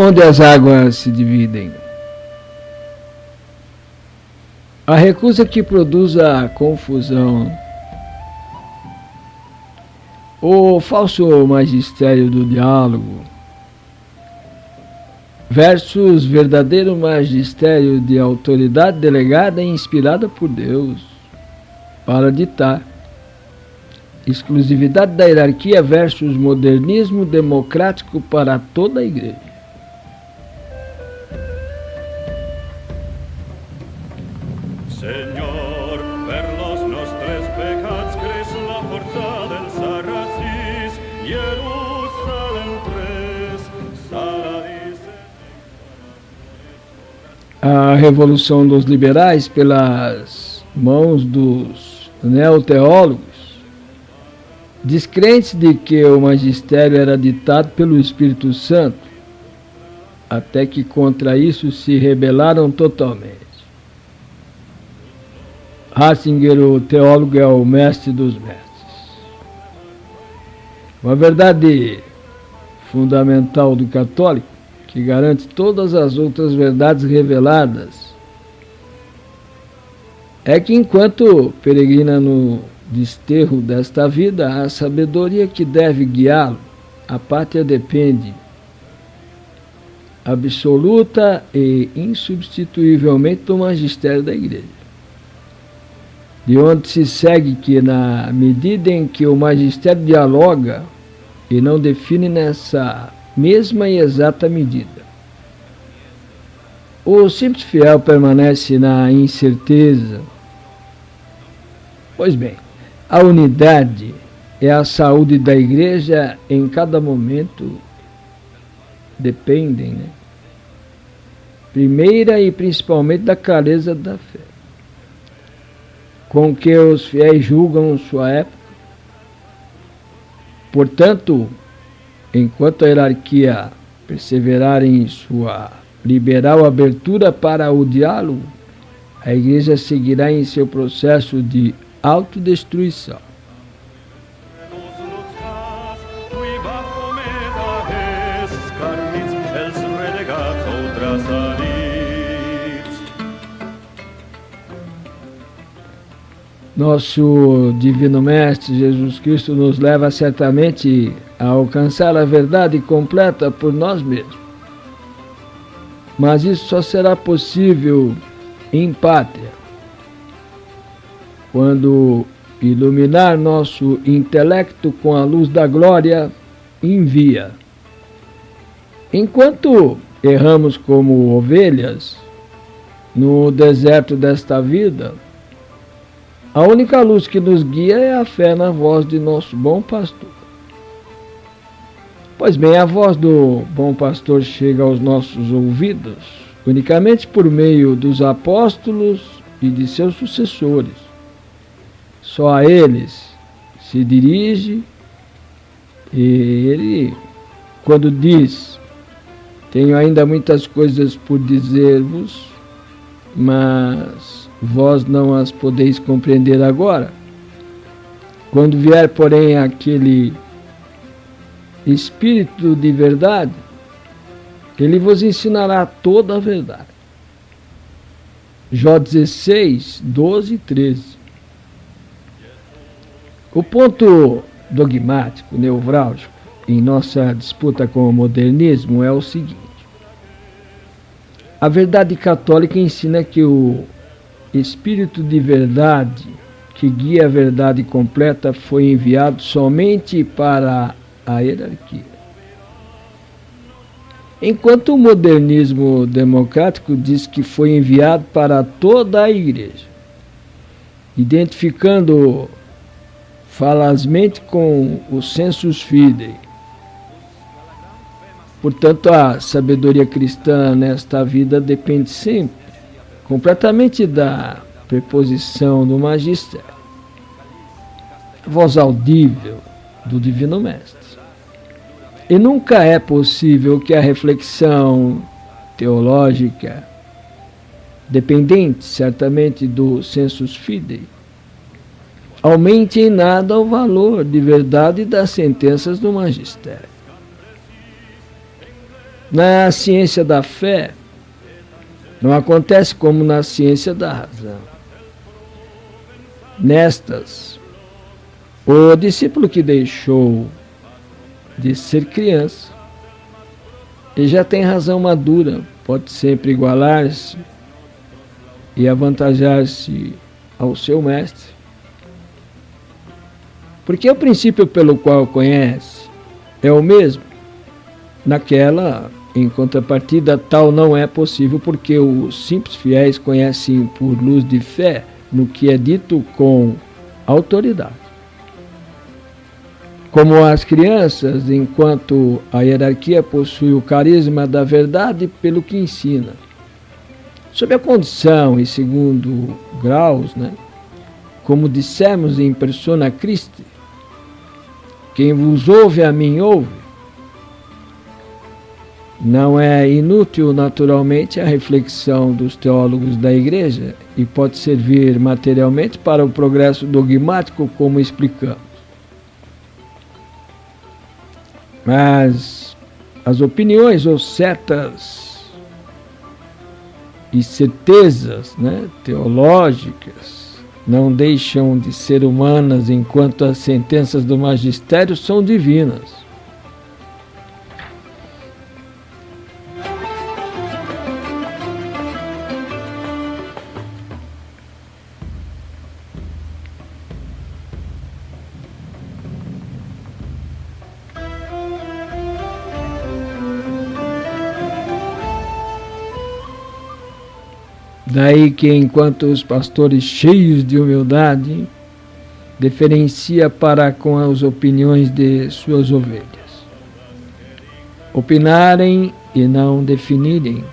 onde as águas se dividem. A recusa que produz a confusão. O falso magistério do diálogo versus verdadeiro magistério de autoridade delegada e inspirada por Deus para ditar. Exclusividade da hierarquia versus modernismo democrático para toda a igreja. Señor, per los nostres pecats cres la forza del Sarracis, Jerusalem 3, Saladis. A revolução dos liberais pelas mãos dos neoteólogos, descrentes de que o magistério era ditado pelo Espírito Santo, até que contra isso se rebelaram totalmente. Ratzinger, o teólogo, é o mestre dos mestres. Uma verdade fundamental do católico, que garante todas as outras verdades reveladas, é que enquanto peregrina no desterro desta vida, a sabedoria que deve guiá-lo, a pátria depende absoluta e insubstituivelmente do magistério da igreja. De onde se segue que, na medida em que o magistério dialoga e não define nessa mesma e exata medida, o simples fiel permanece na incerteza. Pois bem, a unidade é a saúde da igreja em cada momento, dependem, primeira e principalmente da clareza da fé, com que os fiéis julgam sua época. Portanto, enquanto a hierarquia perseverar em sua liberal abertura para o diálogo, a igreja seguirá em seu processo de autodestruição. Nosso Divino Mestre Jesus Cristo nos leva certamente a alcançar a verdade completa por nós mesmos. Mas isso só será possível em pátria, quando iluminar nosso intelecto com a luz da glória envia. Enquanto erramos como ovelhas no deserto desta vida, a única luz que nos guia é a fé na voz de nosso bom pastor. Pois bem, a voz do bom pastor chega aos nossos ouvidos unicamente por meio dos apóstolos e de seus sucessores. Só a eles se dirige, e ele, quando diz: tenho ainda muitas coisas por dizer-vos, mas vós não as podeis compreender agora. Quando vier, porém, aquele Espírito de verdade, ele vos ensinará toda a verdade. Jó 16, 12 e 13. O ponto dogmático, nevrálgico, em nossa disputa com o modernismo é o seguinte: a verdade católica ensina que o Espírito de verdade, que guia a verdade completa, foi enviado somente para a hierarquia. Enquanto o modernismo democrático diz que foi enviado para toda a igreja, identificando falazmente com o sensus fidei. Portanto, a sabedoria cristã nesta vida depende sempre completamente da preposição do magistério, a voz audível do Divino Mestre. E nunca é possível que a reflexão teológica, dependente certamente do sensus fidei, aumente em nada o valor de verdade das sentenças do magistério. Na ciência da fé, não acontece como na ciência da razão. Nestas, o discípulo que deixou de ser criança e já tem razão madura, pode sempre igualar-se e avantajar-se ao seu mestre. Porque o princípio pelo qual conhece é o mesmo. Naquela, em contrapartida, tal não é possível, porque os simples fiéis conhecem por luz de fé no que é dito com autoridade. Como as crianças, enquanto a hierarquia possui o carisma da verdade pelo que ensina. Sob a condição e segundo graus, como dissemos em persona Christi, quem vos ouve, a mim ouve. Não é inútil, naturalmente, a reflexão dos teólogos da Igreja e pode servir materialmente para o progresso dogmático, como explicamos. Mas as opiniões ou setas e certezas teológicas não deixam de ser humanas, enquanto as sentenças do magistério são divinas. Daí que, enquanto os pastores cheios de humildade diferencia para com as opiniões de suas ovelhas, opinarem e não definirem,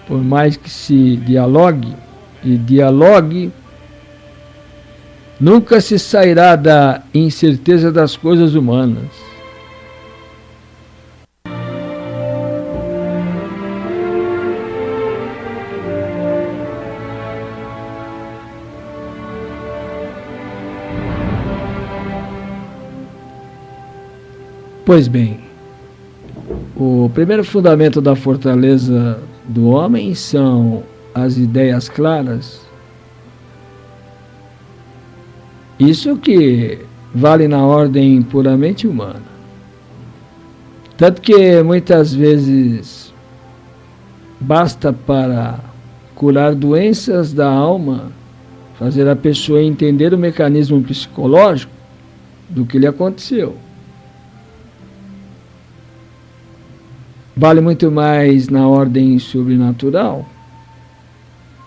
por mais que se dialogue e dialogue, nunca se sairá da incerteza das coisas humanas. Pois bem, o primeiro fundamento da fortaleza do homem são as ideias claras. Isso que vale na ordem puramente humana. Tanto que muitas vezes basta para curar doenças da alma, fazer a pessoa entender o mecanismo psicológico do que lhe aconteceu. Vale muito mais na ordem sobrenatural.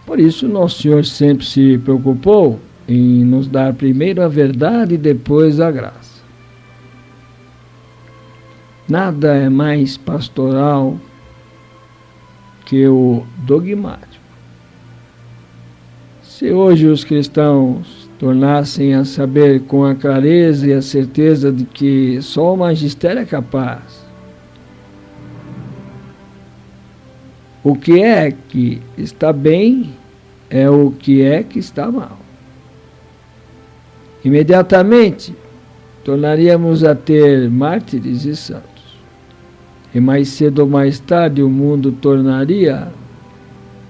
Por isso, Nosso Senhor sempre se preocupou em nos dar primeiro a verdade e depois a graça. Nada é mais pastoral que o dogmático. Se hoje os cristãos tornassem a saber com a clareza e a certeza de que só o magistério é capaz, o que é que está bem é o que é que está mal. Imediatamente tornaríamos a ter mártires e santos. E mais cedo ou mais tarde o mundo tornaria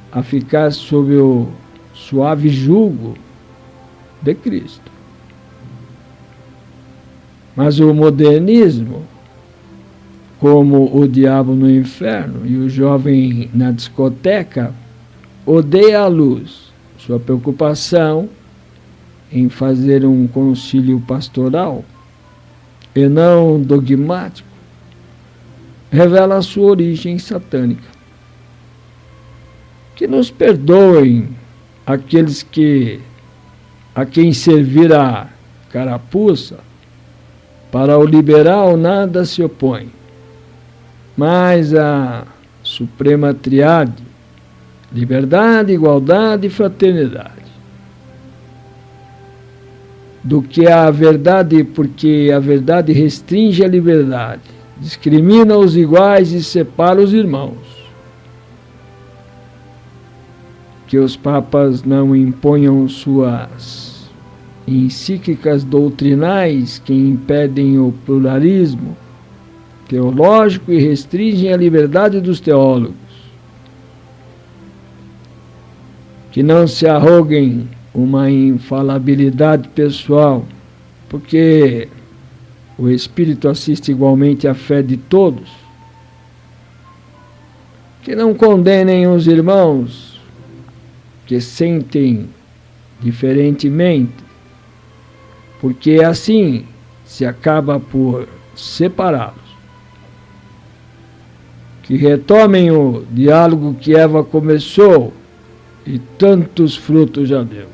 a ficar sob o suave jugo de Cristo. Mas o modernismo, como o diabo no inferno e o jovem na discoteca, odeia a luz. Sua preocupação em fazer um concílio pastoral e não dogmático revela a sua origem satânica. Que nos perdoem aqueles a quem servir a carapuça, para o liberal nada se opõe, mas a suprema triade, liberdade, igualdade e fraternidade, do que a verdade, porque a verdade restringe a liberdade, discrimina os iguais e separa os irmãos. Que os papas não imponham suas encíclicas doutrinais que impedem o pluralismo teológico e restringem a liberdade dos teólogos. Que não se arroguem uma infalibilidade pessoal, porque o Espírito assiste igualmente à fé de todos. Que não condenem os irmãos que sentem diferentemente, porque assim se acaba por separá-los. Que retomem o diálogo que Eva começou e tantos frutos já deu.